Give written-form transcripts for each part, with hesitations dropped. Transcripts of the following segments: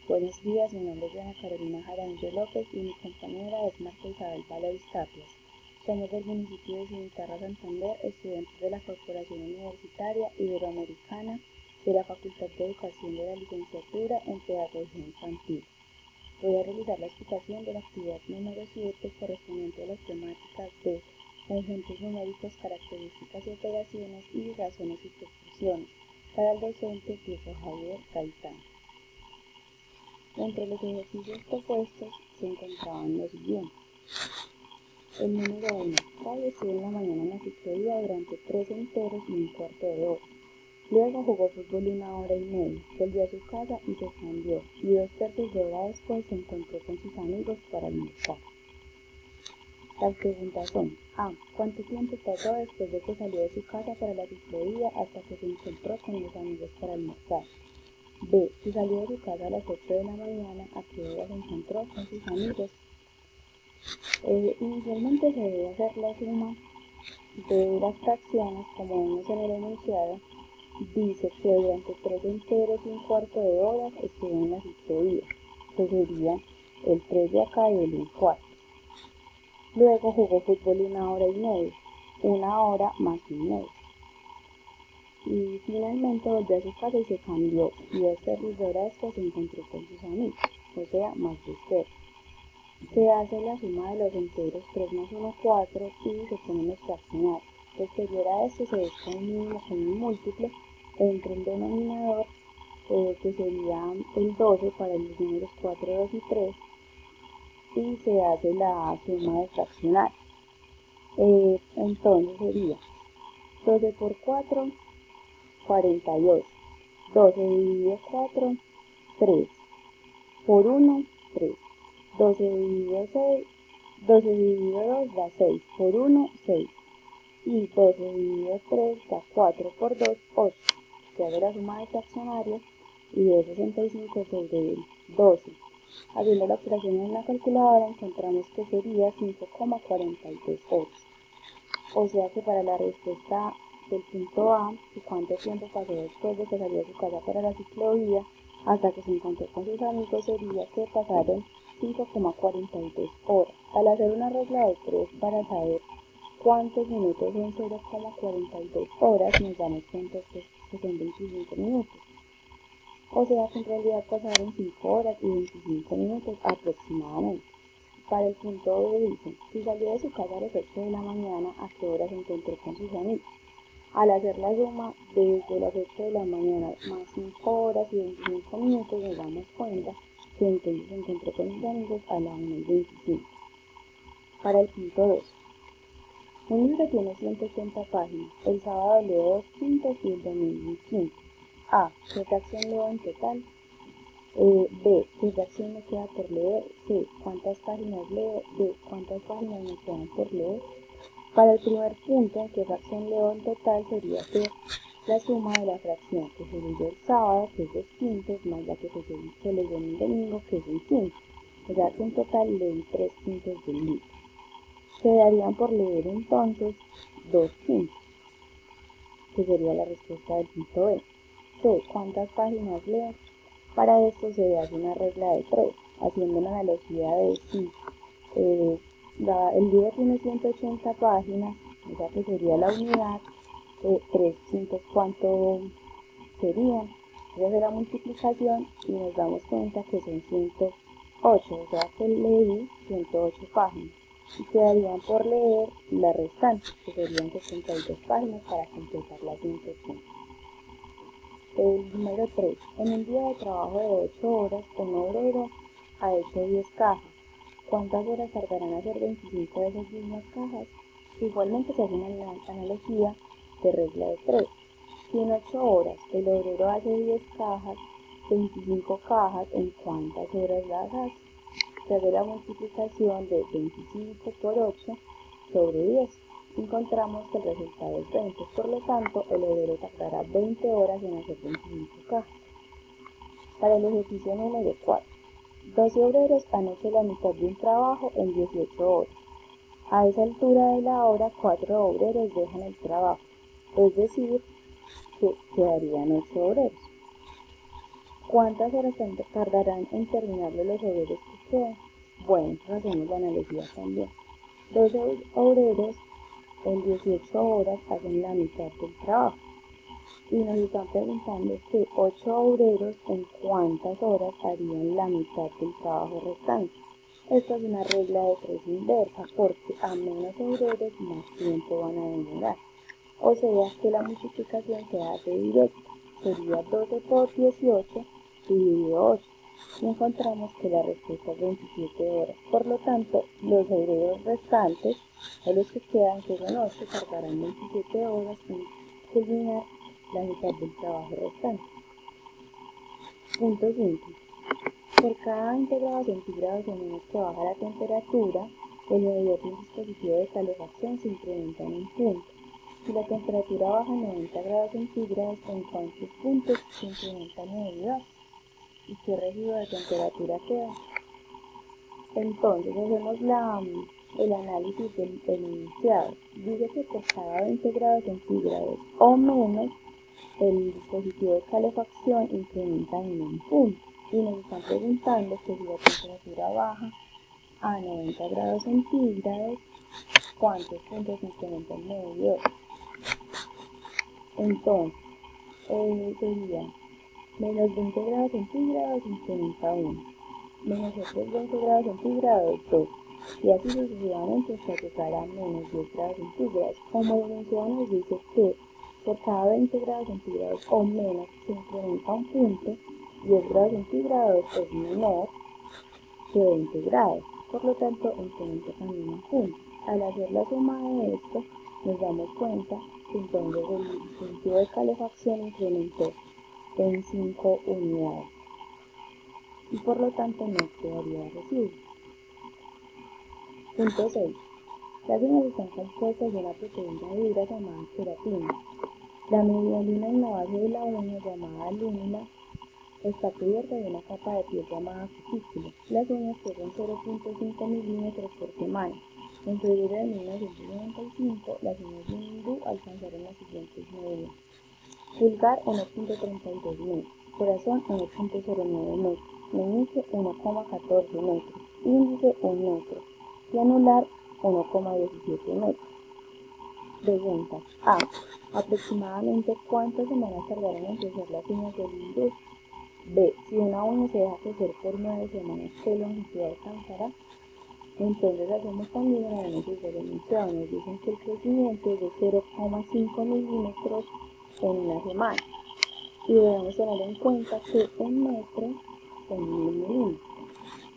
Buenos días, mi nombre es Diana Carolina Jaramillo López y mi compañera es Marta Isabel Balois Tapias. Somos del municipio de Cimitarra, Santander, estudiantes de la Corporación Universitaria Iberoamericana de la Facultad de Educación de la Licenciatura en Pedagogía Infantil. Voy a realizar la explicación de la actividad número 7 correspondiente a las temáticas de conjuntos numéricos, características y operaciones y razones y proporciones para el docente Diego Javier Gaitán. Entre los ejercicios propuestos se encontraban los siguientes. El número 1. Pablo estuvo en la mañana en la ciclovía durante 3 enteros y un cuarto de hora. Luego jugó fútbol 1 hora y media, volvió a su casa y se cambió, y 2/3 de hora después se encontró con sus amigos para almorzar. Las preguntas son: A. ¿Cuánto tiempo pasó después de que salió de su casa para la ciclovía hasta que se encontró con los amigos para almorzar? B. Si salió de su casa a las 8 de la mañana, ¿a qué hora se encontró con sus amigos? Inicialmente se debe hacer la suma de las fracciones, como vemos en el enunciado. Dice que durante 3 enteros y un cuarto de hora estuvo en la ciclovía, que sería el 3 de acá y el 1 cuarto. Luego jugó fútbol 1 hora y media, 1 hora más 1 media. Y finalmente volvió a su casa y se cambió, y 2/3 de hora después se encontró con sus amigos, o sea, más 2/3. Se hace la suma de los enteros 3 más 1, 4, y se ponen los fraccionarios. Posterior a esto se busca un mínimo con un múltiplo entre el denominador, que sería el 12 para los números 4, 2 y 3, y se hace la suma de fraccionarios. Entonces sería 12 por 4, 48. 12 dividido 4, 3. Por 1, 3. 12 dividido 6, 12 dividido 2 da 6. Por 1, 6. Y 12 dividido 3 da 4. Por 2, 8. Se hace la suma de fraccionarios y de 65 sobre 12. Haciendo la operación en la calculadora encontramos que sería 5,42 horas. O sea que para la respuesta del punto A, que cuánto tiempo pasó después de que salió de su casa para la ciclovía hasta que se encontró con sus amigos, sería que pasaron 5,42 horas. Al hacer una regla de 3 para saber cuántos minutos son 0,42 horas, nos damos cuenta que son 25 minutos. O sea que en realidad pasaron 5 horas y 25 minutos aproximadamente. Para el punto B dice: si salió de su casa a las 8 de la mañana, ¿a qué hora se encontró con sus amigos? Al hacer la suma desde las 8 de la mañana más 5 horas y 25 minutos, nos damos cuenta que entonces se encontró con sus amigos a la 1:25. Para el punto 2. Un libro tiene 180 páginas. El sábado leo 2 quintos y el domingo 1 quinto. A. ¿Qué fracción leo en total? B. ¿Qué fracción me queda por leer? C. ¿Cuántas páginas leo? D. ¿Cuántas páginas me quedan por leer? Para el primer punto, ¿en qué fracción leo en total? Sería hacer la suma de la fracción que se leyó el sábado, que es 2 quintos, más la que se leyó en el domingo, que es 1 quinto. O sea que en total leí 3 quintos del libro. Quedarían por leer entonces 2 quintos, que sería la respuesta del punto B. C. ¿Cuántas páginas leo? Para esto se hace una regla de 3, haciendo una analogía de si el libro tiene 180 páginas, o sea que sería la unidad, 3 quintos, ¿cuánto serían? Voy a hacer la multiplicación y nos damos cuenta que son 108, o sea que leí 108 páginas. Y quedarían por leer las restantes, que serían 72 páginas para completar las 180. El número 3. En un día de trabajo de 8 horas, un obrero ha hecho 10 cajas. ¿Cuántas horas tardarán en hacer 25 de esas mismas cajas? Igualmente se hace una analogía de regla de 3. Si en 8 horas el obrero hace 10 cajas, 25 cajas, ¿en cuántas horas las hace? Se hace la multiplicación de 25 por 8 sobre 10. Encontramos que el resultado es 20, por lo tanto el obrero tardará 20 horas en hacer 25 cajas. Para el ejercicio número 4, 12 obreros han hecho la mitad de un trabajo en 18 horas. A esa altura de la hora, 4 obreros dejan el trabajo, es decir, que quedarían 8 obreros. ¿Cuántas horas tardarán en terminarlo los obreros que quedan? Bueno, hacemos la analogía también. 12 obreros en 18 horas hacen la mitad del trabajo. Y nos están preguntando que 8 obreros en cuántas horas harían la mitad del trabajo restante. Esta es una regla de 3 inversa, porque a menos obreros más tiempo van a demorar. O sea que la multiplicación se hace directa. Sería 12 por 18 dividido 8. Y encontramos que la respuesta es 27 horas. Por lo tanto, los obreros restantes, o los que quedan, que son 8, tardarán 27 horas en culminar la mitad del trabajo restante. Punto 5. Por cada 20 grados centígrados o menos que baja la temperatura, el medidor de un dispositivo de calefacción se incrementa en un punto. Si la temperatura baja a 90 grados centígrados, ¿en cuántos puntos se incrementa el medidor? ¿Y qué residuo de temperatura queda? Entonces hacemos el análisis del enunciado. Dice que por cada 20 grados centígrados o menos, el dispositivo de calefacción incrementa en un punto. Y nos están preguntando que si la temperatura baja a 90 grados centígrados, ¿cuántos puntos incrementa el medidor? Entonces, sería menos 20 grados centígrados incrementa 1, menos otros 20 grados centígrados 2, y así sucesivamente hasta llegar a menos 10 grados centígrados. Como el enunciado nos dice que por cada 20 grados centígrados o menos se incrementa un punto, 10 grados centígrados es menor que 20 grados, por lo tanto incrementa también un punto. Al hacer la suma de esto, nos damos cuenta que entonces el dispositivo de calefacción incrementó en 5 unidades y por lo tanto no quedaría residuo. Punto 6. Las uñas están compuestas de una proteína dura llamada queratina. La medialina en la base de la uña, llamada lúmina, está cubierta de una capa de piel llamada cutícula. Las uñas pierden 0.5 milímetros por semana. En febrero de 1995, las uñas de un hindú alcanzaron las siguientes medidas: pulgar 1.32 metros, corazón 1.09 metros, meñique 1.14 metros, índice 1 metro y anular 1.17 metros. Pregunta A. Aproximadamente ¿cuántas semanas tardaron en crecer las uñas del hindú? B. Si una uña se deja crecer por 9 semanas, ¿qué longitud alcanzará? Entonces hacemos también el análisis del enunciado. Nos dicen que el crecimiento es de 0,5 milímetros en una semana. Y debemos tener en cuenta que un metro son 1000 milímetros.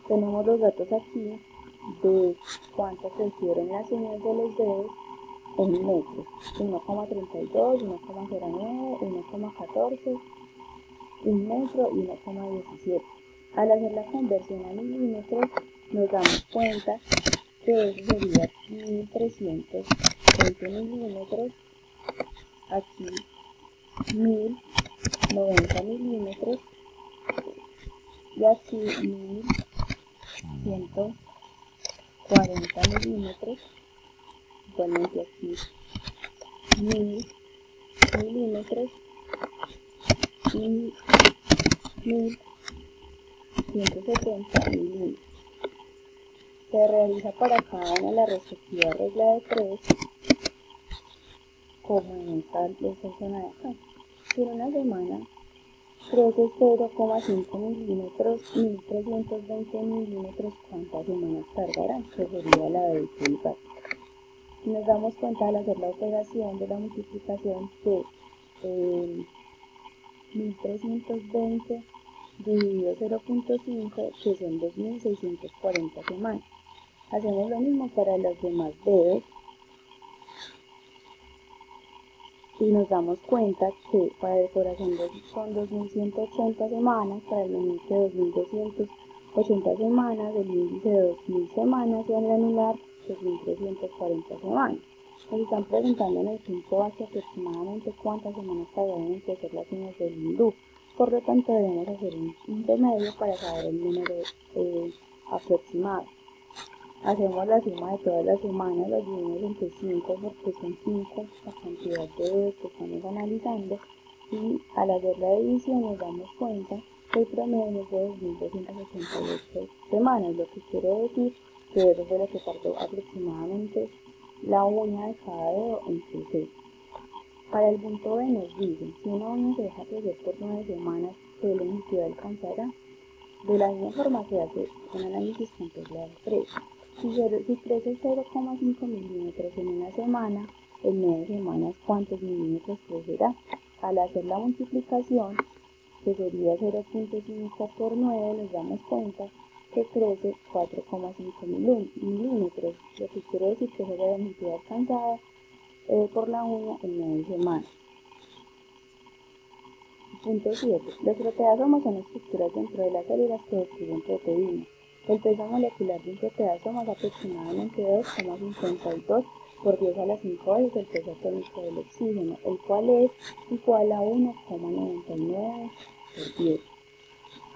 Tenemos los datos aquí de cuánto crecieron las uñas de los dedos en metros: 1,32, 1,09, 1,14, 1 metro y 1,17. Al hacer la conversión a milímetros, nos damos cuenta que eso sería 1320 milímetros, aquí 1090 milímetros y aquí 1140 milímetros, igualmente aquí 1000 milímetros y 1170 milímetros. Se realiza para cada una la respectiva regla de 3, como en esta zona de acá. Si en una semana crece 0,5 milímetros, 1320 milímetros, ¿cuántas semanas tardarán? Que sería la de pulgar. Si nos damos cuenta al hacer la operación de la multiplicación que 1320 dividido 0.5, que son 2640 semanas. Hacemos lo mismo para los demás dedos y nos damos cuenta que para el corazón son 2180 semanas, para el meñique 2280 semanas, el índice 2000 semanas y el anular 2340 semanas. Nos están preguntando en el punto A que aproximadamente cuántas semanas tardaron en crecer las uñas del hindú. Por lo tanto, debemos hacer un punto medio para saber el número aproximado. Hacemos la suma de todas las semanas, las dividimos entre 5 porque son 5 la cantidad de dedos que estamos analizando, y al hacer la división nos damos cuenta el promedio es de 2.288 semanas, lo que quiere decir que eso fue lo que tardó aproximadamente la uña de cada dedo en crecer. Para el punto B nos dicen, si una uña se deja crecer por 9 semanas, ¿qué longitud alcanzará? De la misma forma se hace un análisis con regla del 3. Si crece 0,5 milímetros en una semana, en 9 semanas, ¿cuántos milímetros crecerá? Al hacer la multiplicación, que sería 0.5 por 9, nos damos cuenta que crece 4,5 milímetros, lo que quiere decir que es la longitud alcanzada por la uña en 9 semanas. Punto 7. Los proteasomas son estructuras dentro de las células que describen proteínas. El peso molecular de un proteasoma es aproximadamente 2,52 por 10 a la 5 veces el peso atómico del oxígeno, el cual es igual a 1,99 por 10.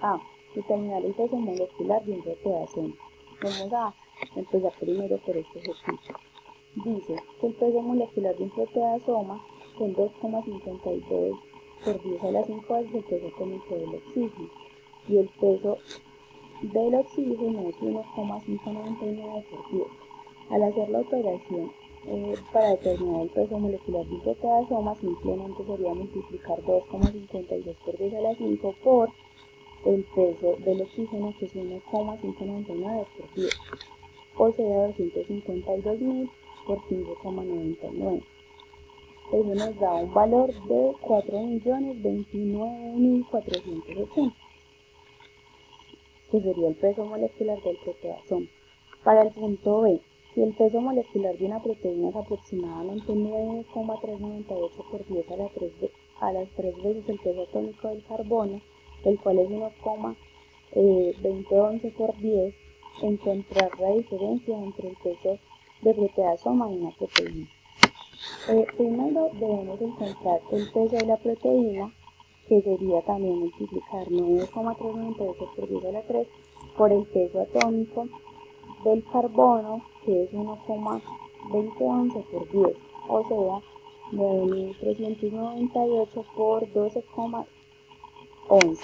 A. Determinar el peso molecular de un proteasoma. Vamos a empezar primero por este ejercicio. Dice que el peso molecular de un proteasoma son 2,52 por 10 a la 5 veces el peso atómico del oxígeno, y el peso del oxígeno es 1,599 por 10. Al hacer la operación para determinar el peso molecular de un proteasoma, simplemente sería multiplicar 2,52 por 10 a la 5 por el peso del oxígeno, que es 1,599 por 10, o sea 252.000 por 15,99. Eso nos da un valor de 4.029.480, que sería el peso molecular del proteasoma. Para el punto B, si el peso molecular de una proteína es aproximadamente 9,398 por 10 a las 3 veces el peso atómico del carbono, el cual es 1,2011 por 10, encontrar la diferencia entre el peso de proteasoma y una proteína. Primero debemos encontrar el peso de la proteína, que sería también multiplicar 9,398 por 10 a la 3 por el peso atómico del carbono, que es 1,2011 por 10, o sea 9.398 por 12,11.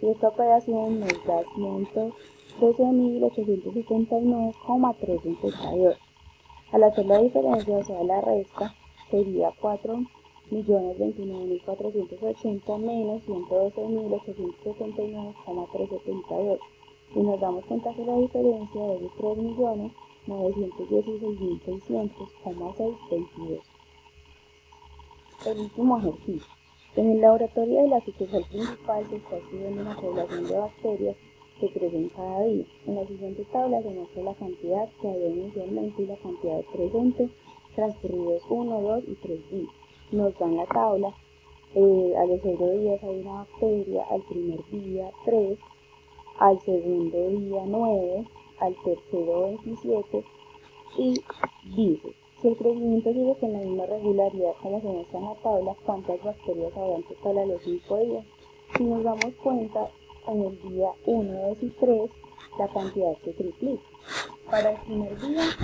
Y esta operación nos da 112.879,362. Al hacer la diferencia, o sea la resta, sería 4.029.480 menos 112.879,372. Y nos damos cuenta que la diferencia es de 3.916.600,622. El último ejercicio. En el laboratorio de la sucursal principal se está estudiando una población de bacterias que crecen cada día. En la siguiente tabla se muestra la cantidad que había inicialmente y la cantidad de presente transcurridos 1, 2 y 3 días. Nos dan la tabla. A los 0 días hay una bacteria, al primer día 3, al segundo día 9, al tercero 27, y dice, si el crecimiento sigue con la misma regularidad como se muestra en la tabla, ¿cuántas bacterias habrá en total a los 5 días? Si nos damos cuenta, en el día 1, 2 y 3, la cantidad se triplica. Para el primer día es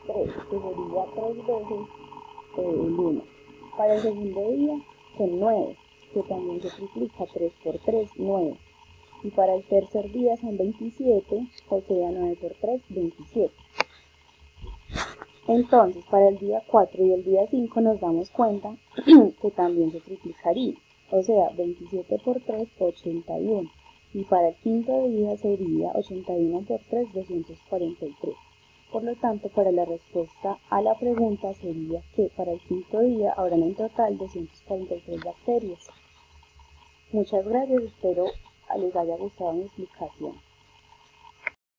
3, que sería 3 veces el 1. Para el segundo día son 9, que también se triplica, 3 por 3, 9. Y para el tercer día son 27, o sea 9 por 3, 27. Entonces, para el día 4 y el día 5 nos damos cuenta que también se triplicaría, o sea, 27 por 3, 81. Y para el quinto día sería 81 por 3, 243. Por lo tanto, para la respuesta a la pregunta sería que para el quinto día habrán en total 243 bacterias. Muchas gracias, espero les haya gustado mi explicación.